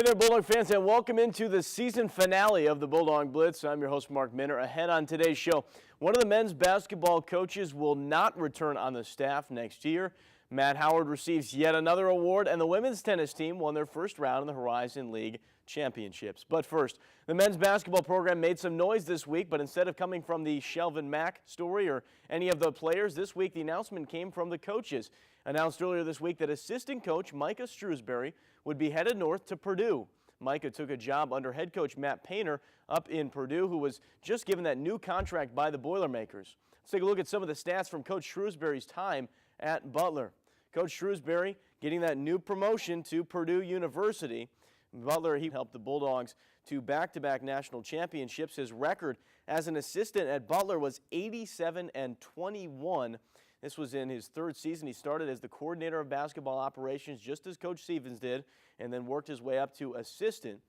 Hey there, Bulldog fans, and welcome into the season finale of the Bulldog Blitz. I'm your host, Mark Minner. Ahead on today's show, one of the men's basketball coaches will not return on the staff next year. Matt Howard receives yet another award, and the women's tennis team won their first round in the Horizon League Championships. But first, the men's basketball program made some noise this week, but instead of coming from the Shelvin Mack story or any of the players, this week the announcement came from the coaches. Announced earlier this week that assistant coach Micah Shrewsberry would be headed north to Purdue. Micah took a job under head coach Matt Painter up in Purdue, who was just given that new contract by the Boilermakers. Let's take a look at some of the stats from Coach Shrewsberry's time at Butler. Coach Shrewsberry getting that new promotion to Purdue University. Butler, he helped the Bulldogs to back-to-back national championships. His record as an assistant at Butler was 87-21. This was in his third season. He started as the coordinator of basketball operations, just as Coach Stevens did, and then worked his way up to assistant.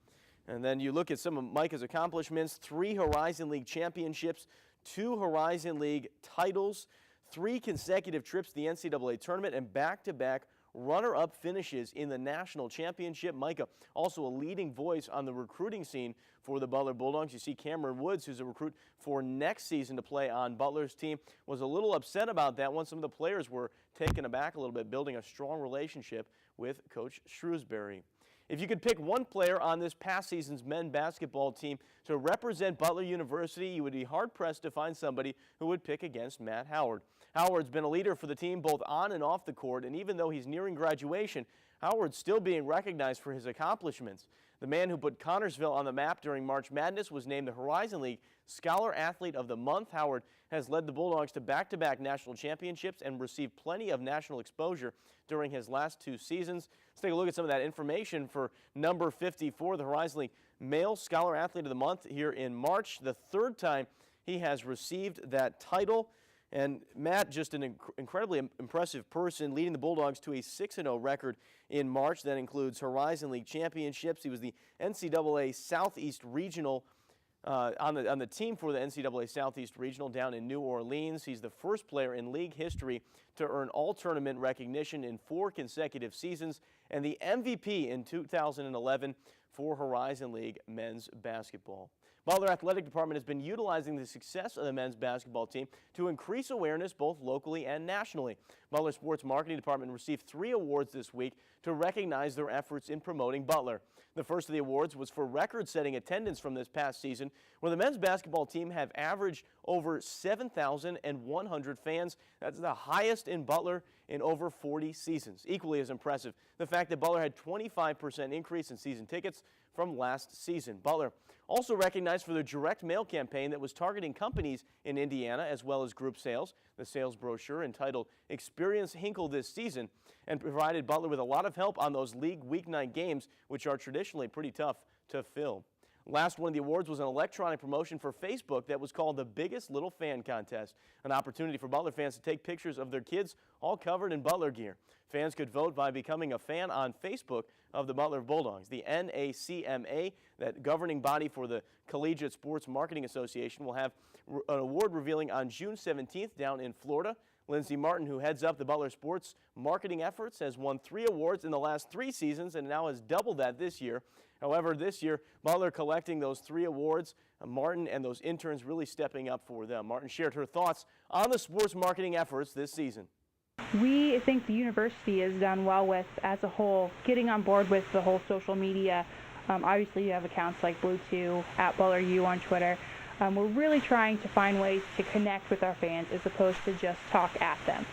And then you look at some of Micah's accomplishments: 3 Horizon League championships, 2 Horizon League titles, 3 consecutive trips to the NCAA tournament, and back-to-back runner-up finishes in the national championship. Micah also a leading voice on the recruiting scene for the Butler Bulldogs. You see Cameron Woods, who's a recruit for next season to play on Butler's team, was a little upset about that one. Some of the players were taken aback a little bit, building a strong relationship with Coach Shrewsberry. If you could pick one player on this past season's men's basketball team to represent Butler University, you would be hard-pressed to find somebody who would pick against Matt Howard. Howard's been a leader for the team both on and off the court, and even though he's nearing graduation, Howard's still being recognized for his accomplishments. The man who put Connorsville on the map during March Madness was named the Horizon League Scholar Athlete of the Month. Howard has led the Bulldogs to back-to-back national championships and received plenty of national exposure during his last 2 seasons. Let's take a look at some of that information for number 54, the Horizon League Male Scholar Athlete of the Month here in March, the 3rd time he has received that title. And Matt, just an incredibly impressive person, leading the Bulldogs to a 6-0 record in March. That includes Horizon League championships. He was the NCAA Southeast Regional on the team for the NCAA Southeast Regional down in New Orleans. He's the first player in league history to earn all-tournament recognition in 4 consecutive seasons, and the MVP in 2011 for Horizon League men's basketball. Butler Athletic Department has been utilizing the success of the men's basketball team to increase awareness both locally and nationally. Butler Sports Marketing Department received 3 awards this week to recognize their efforts in promoting Butler. The first of the awards was for record-setting attendance from this past season, where the men's basketball team have averaged over 7,100 fans. That's the highest in Butler in over 40 seasons. Equally as impressive, the fact that Butler had 25% increase in season tickets from last season. Butler also recognized for their direct mail campaign that was targeting companies in Indiana as well as group sales. The sales brochure entitled Experience Hinkle this season, and provided Butler with a lot of help on those league weeknight games, which are traditionally pretty tough to fill. Last one of the awards was an electronic promotion for Facebook that was called the Biggest Little Fan Contest, an opportunity for Butler fans to take pictures of their kids all covered in Butler gear. Fans could vote by becoming a fan on Facebook of the Butler Bulldogs. The NACMA, that governing body for the Collegiate Sports Marketing Association, will have an award revealing on June 17th down in Florida. Lindsey Martin, who heads up the Butler sports marketing efforts, has won 3 awards in the last 3 seasons and now has doubled that this year. However, this year, Butler collecting those 3 awards, Martin and those interns really stepping up for them. Martin shared her thoughts on the sports marketing efforts this season. We think the university has done well with, as a whole, getting on board with the whole social media. Obviously, you have accounts like Blue2, at ButlerU on Twitter. We're really trying to find ways to connect with our fans as opposed to just talk at them.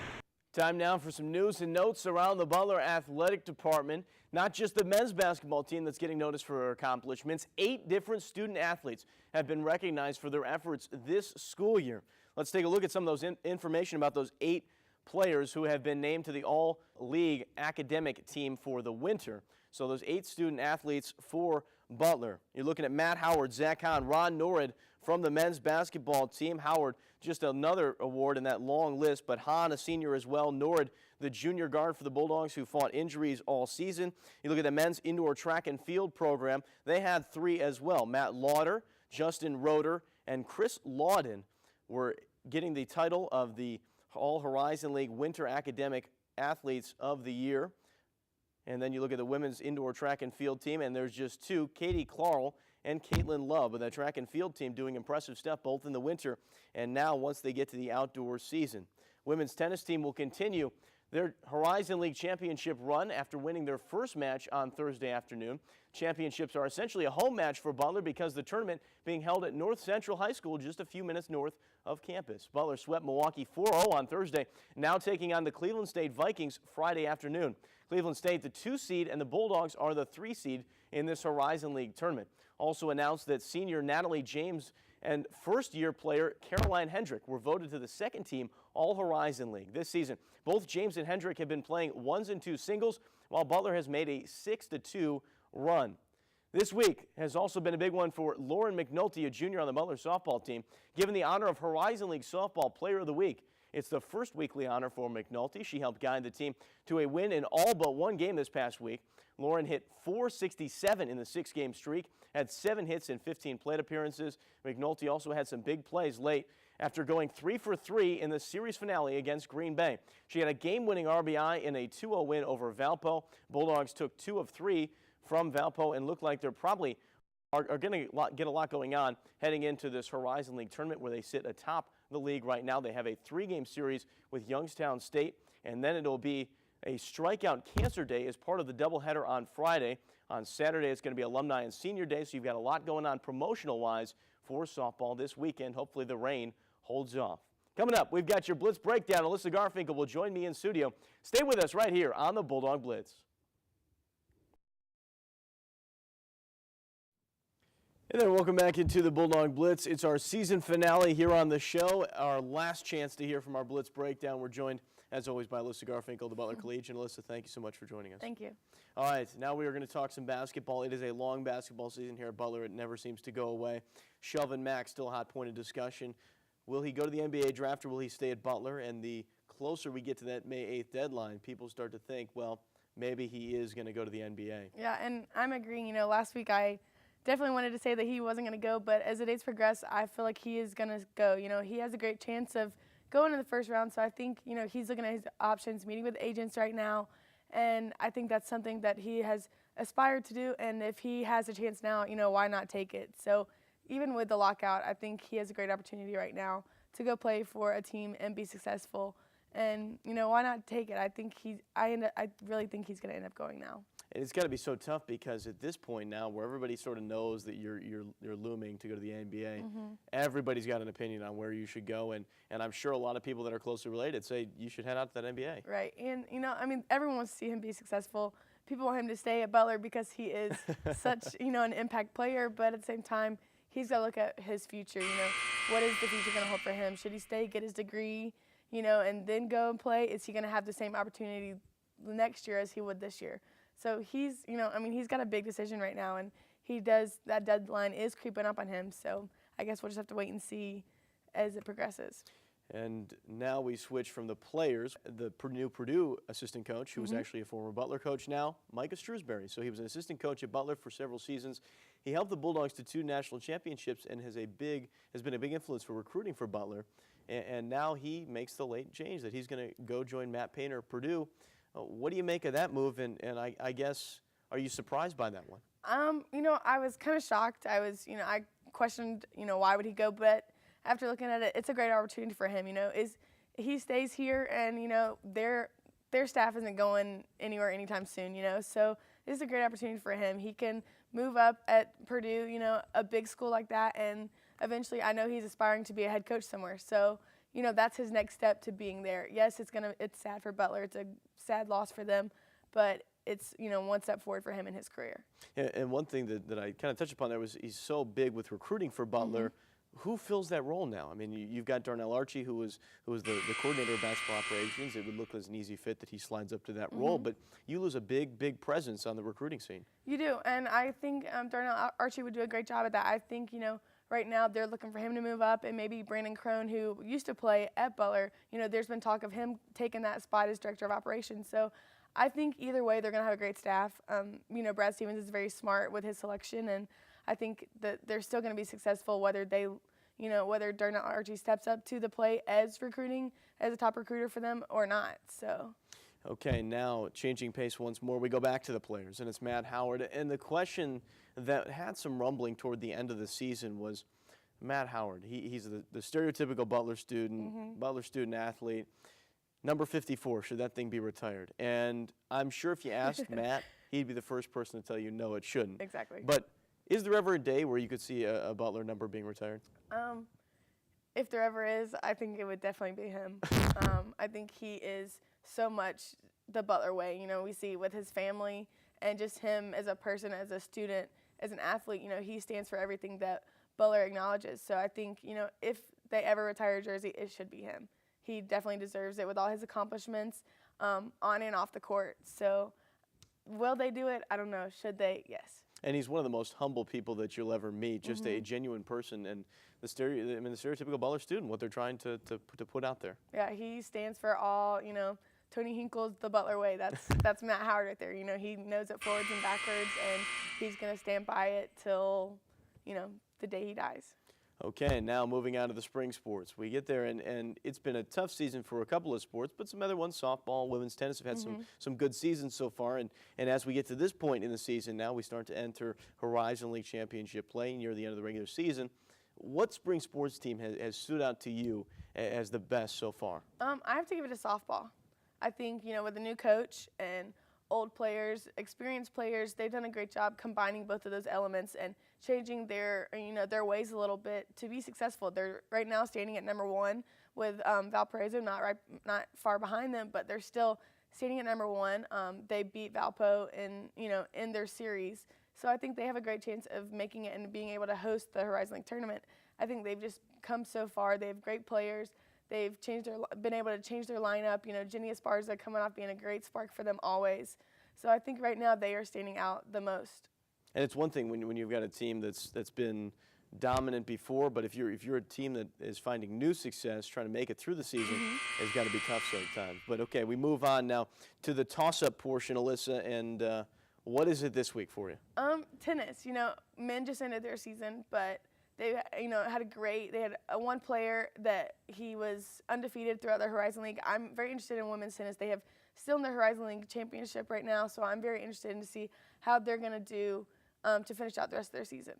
Time now for some news and notes around the Butler Athletic Department. Not just the men's basketball team that's getting noticed for their accomplishments. 8 different student athletes have been recognized for their efforts this school year. Let's take a look at some of those information about those 8 players who have been named to the All-League academic team for the winter. So those 8 student athletes for Butler. You're looking at Matt Howard, Zach Hahn, Ron Norrid from the men's basketball team. Howard, just another award in that long list, but Hahn, a senior as well. Norrid, the junior guard for the Bulldogs who fought injuries all season. You look at the men's indoor track and field program. They had 3 as well. Matt Lauder, Justin Roeder, and Chris Lawden were getting the title of the All Horizon League Winter Academic Athletes of the Year. And then you look at the women's indoor track and field team, and there's just two, Katie Clarl and Caitlin Love, with that track and field team doing impressive stuff both in the winter and now once they get to the outdoor season. Women's tennis team will continue their Horizon League championship run after winning their first match on Thursday afternoon. Championships are essentially a home match for Butler because the tournament being held at North Central High School just a few minutes north of campus. Butler swept Milwaukee 4-0 on Thursday, now taking on the Cleveland State Vikings Friday afternoon. Cleveland State, the 2 seed, and the Bulldogs are the 3 seed in this Horizon League tournament. Also announced that senior Natalie James and first-year player Caroline Hendrick were voted to the second team All-Horizon League this season. Both James and Hendrick have been playing 1s and 2s singles, while Butler has made a 6-2 run. This week has also been a big one for Lauren McNulty, a junior on the Butler softball team, given the honor of Horizon League Softball Player of the Week. It's the first weekly honor for McNulty. She helped guide the team to a win in all but one game this past week. Lauren hit .467 in the 6-game streak, had 7 hits and 15 plate appearances. McNulty also had some big plays late after going 3 for 3 in the series finale against Green Bay. She had a game-winning RBI in a 2-0 win over Valpo. Bulldogs took 2 of 3 from Valpo and look like they're probably are going to get a lot going on heading into this Horizon League tournament where they sit atop the league right now. They have a 3-game series with Youngstown State, and then it'll be a strikeout cancer day as part of the doubleheader on Friday. On Saturday, it's going to be alumni and senior day, so you've got a lot going on promotional-wise for softball this weekend. Hopefully the rain holds off. Coming up, we've got your Blitz breakdown. Alyssa Garfinkel will join me in studio. Stay with us right here on the Bulldog Blitz. Hey there, welcome back into the Bulldog Blitz. It's our season finale here on the show, our last chance to hear from our Blitz breakdown. We're joined, as always, by Alyssa Garfinkel, the Butler Collegian. Alyssa, thank you so much for joining us. Thank you. All right, now we are going to talk some basketball. It is a long basketball season here at Butler. It never seems to go away. Shelvin Mack, still a hot point of discussion. Will he go to the NBA draft or will he stay at Butler? And the closer we get to that May 8th deadline, people start to think, well, maybe he is going to go to the NBA. Yeah, and I'm agreeing. You know, last week I definitely wanted to say that he wasn't going to go, but as the days progress, I feel like he is going to go. You know, he has a great chance of going in the first round, so I think, you know, he's looking at his options, meeting with agents right now, and I think that's something that he has aspired to do, and if he has a chance now, you know, why not take it? So even with the lockout, I think he has a great opportunity right now to go play for a team and be successful, and, you know, why not take it? I think I really think he's going to end up going now. And it's got to be so tough because at this point now where everybody sort of knows that you're looming to go to the NBA, everybody's got an opinion on where you should go. And I'm sure a lot of people that are closely related say you should head out to that NBA. Right. And, you know, I mean, everyone wants to see him be successful. People want him to stay at Butler because he is such, you know, an impact player. But at the same time, he's got to look at his future. You know, what is the future going to hold for him? Should he stay, get his degree, you know, and then go and play? Is he going to have the same opportunity next year as he would this year? So he's, you know, I mean, he's got a big decision right now, and that deadline is creeping up on him. So I guess we'll just have to wait and see as it progresses. And now we switch from the players, the new Purdue assistant coach, who was actually a former Butler coach now, Micah Shrewsberry. So he was an assistant coach at Butler for several seasons. He helped the Bulldogs to 2 national championships and has been a big influence for recruiting for Butler. And now he makes the late change that he's going to go join Matt Painter at Purdue. What do you make of that move? And I guess, are you surprised by that one? You know, I was kind of shocked. I questioned, you know, why would he go? But after looking at it, it's a great opportunity for him. You know, he stays here, and you know, their staff isn't going anywhere anytime soon. You know, so this is a great opportunity for him. He can move up at Purdue, you know, a big school like that, and eventually, I know he's aspiring to be a head coach somewhere. So, you know, that's his next step to being there. Yes, it's sad for Butler. It's a sad loss for them, but it's, you know, one step forward for him in his career. And one thing that I kind of touched upon there was he's so big with recruiting for Butler. Who fills that role now? I mean, you've got Darnell Archie, who was the coordinator of basketball operations. It would look as an easy fit that he slides up to that role, but you lose a big presence on the recruiting scene. You do, and I think Darnell Archie would do a great job at that. I think, you know, right now they're looking for him to move up, and maybe Brandon Crone, who used to play at Butler, you know, there's been talk of him taking that spot as director of operations. So I think either way they're going to have a great staff. You know, Brad Stevens is very smart with his selection, and I think that they're still going to be successful whether Darnell Archie steps up to the plate as a top recruiter for them or not. So. Okay, now changing pace once more, we go back to the players, and it's Matt Howard. And the question that had some rumbling toward the end of the season was Matt Howard. He's the stereotypical Butler student, Butler student athlete. Number 54, should that thing be retired? And I'm sure if you asked Matt, he'd be the first person to tell you no, it shouldn't. Exactly. But is there ever a day where you could see a Butler number being retired? If there ever is, I think it would definitely be him. I think he is so much the Butler way. You know, we see with his family and just him as a person, as a student, as an athlete, you know, he stands for everything that Butler acknowledges. So I think, you know, if they ever retire a jersey, it should be him. He definitely deserves it with all his accomplishments on and off the court. So will they do it? I don't know. Should they? Yes. And he's one of the most humble people that you'll ever meet, just a genuine person, and the stereotypical Butler student, what they're trying to put out there. Yeah, he stands for all, you know, Tony Hinkle's the Butler way. That's Matt Howard right there. You know, he knows it forwards and backwards, and he's going to stand by it till, you know, the day he dies. Okay, now moving on to the spring sports. We get there, and it's been a tough season for a couple of sports, but some other ones, softball, women's tennis, have had some good seasons so far. And as we get to this point in the season, now we start to enter Horizon League Championship play near the end of the regular season. What spring sports team has stood out to you as the best so far? I have to give it to softball. I think, you know, with the new coach and old players, experienced players, they've done a great job combining both of those elements and changing their, you know, their ways a little bit to be successful. They're right now standing at #1 with Valparaiso not far behind them, but they're still standing at #1. They beat Valpo in their series, so I think they have a great chance of making it and being able to host the Horizon League tournament. I think they've just come so far. They have great players. They've been able to change their lineup. You know, Jenny Esparza coming off being a great spark for them always. So I think right now they are standing out the most. And it's one thing when you've got a team that's been dominant before, but if you're a team that is finding new success, trying to make it through the season, it's got to be tough sometimes. But okay, we move on now to the toss-up portion, Alyssa, and what is it this week for you? Tennis. You know, men just ended their season, but they, you know, they had one player that he was undefeated throughout the Horizon League. I'm very interested in women's tennis. They have still in the Horizon League championship right now, so I'm very interested in to see how they're going to do to finish out the rest of their season.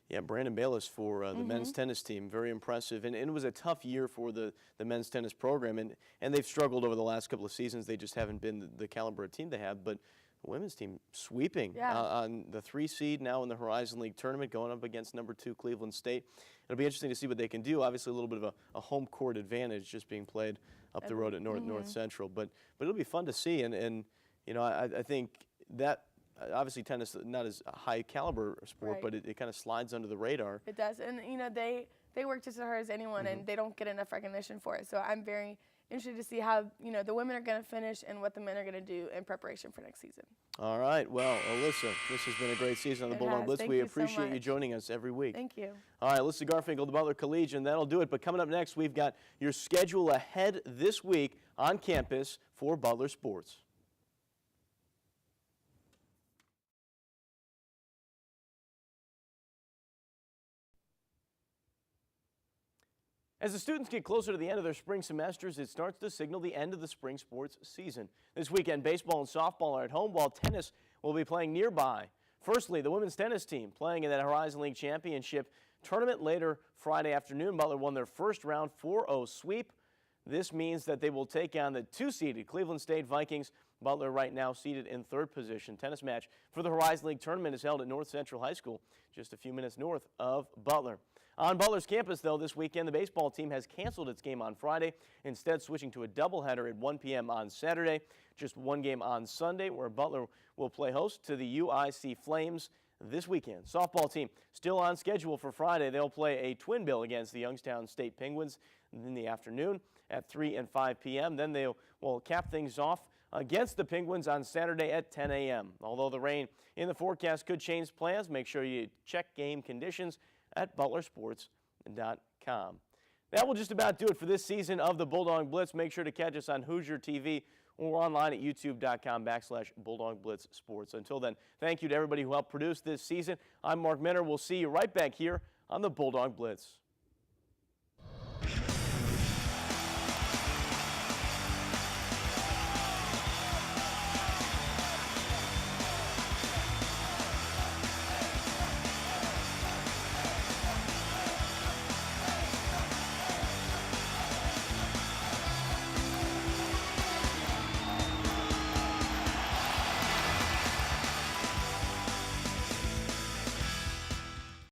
Yeah, Brandon Bayless for the men's tennis team, very impressive. And it was a tough year for the men's tennis program, and they've struggled over the last couple of seasons. They just haven't been the caliber of team they have. But the women's team sweeping on the 3 seed now in the Horizon League tournament, going up against #2 Cleveland State. It'll be interesting to see what they can do. Obviously, a little bit of a home court advantage just being played up the road at North Central. But it'll be fun to see. And you know, I think that obviously tennis not as a high caliber sport, but it kind of slides under the radar. It does, and you know they work just as hard as anyone, and they don't get enough recognition for it. So I'm very interested to see how, you know, the women are going to finish and what the men are going to do in preparation for next season. All right. Well, Alyssa, this has been a great season on the Bulldog Blitz. We appreciate you joining us every week. Thank you. All right, Alyssa Garfinkel, the Butler Collegian. That'll do it. But coming up next, we've got your schedule ahead this week on campus for Butler Sports. As the students get closer to the end of their spring semesters, it starts to signal the end of the spring sports season. This weekend, baseball and softball are at home, while tennis will be playing nearby. Firstly, the women's tennis team playing in that Horizon League Championship tournament later Friday afternoon. Butler won their first round 4-0 sweep. This means that they will take on the 2-seeded Cleveland State Vikings. Butler right now seated in 3rd position. Tennis match for the Horizon League tournament is held at North Central High School, just a few minutes north of Butler. On Butler's campus, though, this weekend, the baseball team has canceled its game on Friday, instead switching to a doubleheader at 1 p.m. on Saturday. Just one game on Sunday, where Butler will play host to the UIC Flames this weekend. Softball team still on schedule for Friday. They'll play a twin bill against the Youngstown State Penguins in the afternoon at 3 and 5 p.m. Then they will cap things off against the Penguins on Saturday at 10 a.m. Although the rain in the forecast could change plans, make sure you check game conditions at butlersports.com. That will just about do it for this season of the Bulldog Blitz. Make sure to catch us on Hoosier TV or online at youtube.com/Bulldog Blitz Sports. Until then, thank you to everybody who helped produce this season. I'm Mark Minner. We'll see you right back here on the Bulldog Blitz.